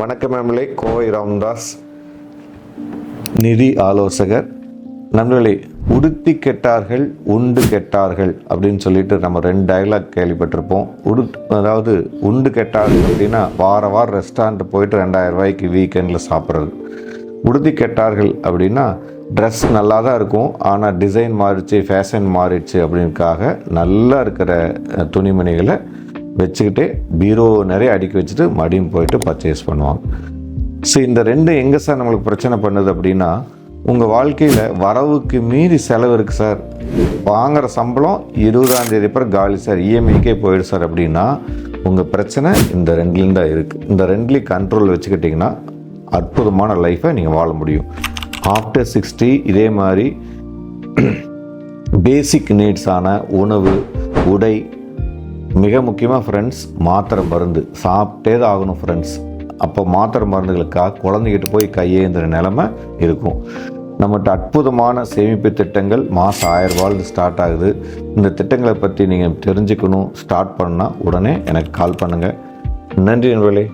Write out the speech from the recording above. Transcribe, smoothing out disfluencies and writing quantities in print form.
வணக்கம் நண்பர்களே, கோவை ராம்தாஸ், நிதி ஆலோசகர். நண்பர்களே, உடுத்தி கெட்டார்கள் உண்டு கெட்டார்கள் அப்படின்னு சொல்லிட்டு நம்ம 2 டயலாக் கேள்விப்பட்டிருப்போம். அதாவது உண்டு கெட்டார்கள் அப்படின்னா வாரம் ரெஸ்டாரண்ட் போயிட்டு 2000 ரூபாய்க்கு வீக்கெண்டில் சாப்பிட்றது. உடுத்தி கெட்டார்கள் அப்படின்னா ட்ரெஸ் நல்லா தான் இருக்கும், ஆனால் டிசைன் மாறிடுச்சு, ஃபேஷன் மாறிடுச்சு அப்படின்னுக்காக நல்லா இருக்கிற துணிமணிகளை வச்சுக்கிட்டே பீரோ நிறைய அடுக்கி வச்சுட்டு மடியும் போயிட்டு பர்ச்சேஸ் பண்ணுவாங்க. ஸோ இந்த 2 எங்கே சார் நம்மளுக்கு பிரச்சனை பண்ணுது அப்படின்னா, உங்கள் வாழ்க்கையில் வரவுக்கு மீறி செலவு இருக்குது சார், வாங்குகிற சம்பளம் 20ஆம் தேதி அப்புறம் காலி சார், இஎம்ஐக்கே போயிடு சார் அப்படின்னா உங்கள் பிரச்சனை இந்த 2லேயும் தான் இருக்குது. இந்த 2லேயும் கண்ட்ரோல் வச்சுக்கிட்டிங்கன்னா அற்புதமான லைஃப்பை நீங்கள் வாழ முடியும். ஆஃப்டர் 60 இதே மாதிரி பேசிக் நீட்ஸான உணவு, உடை, மிக முக்கியமாக ஃப்ரெண்ட்ஸ் மாத்திரை மருந்து சாப்பிட்டே தான் ஆகணும் ஃப்ரெண்ட்ஸ். அப்போ மாத்திரை மருந்துகளுக்காக குழந்தைகிட்ட போய் கையேந்திர நிலைமை இருக்கும். நம்மகிட்ட அற்புதமான சேமிப்பு திட்டங்கள் மாதம் 1000 ரூபாயிலிருந்து ஸ்டார்ட் ஆகுது. இந்த திட்டங்களை பற்றி நீங்கள் தெரிஞ்சுக்கணும், ஸ்டார்ட் பண்ணால் உடனே எனக்கு கால் பண்ணுங்கள். நன்றி நண்பர்களே.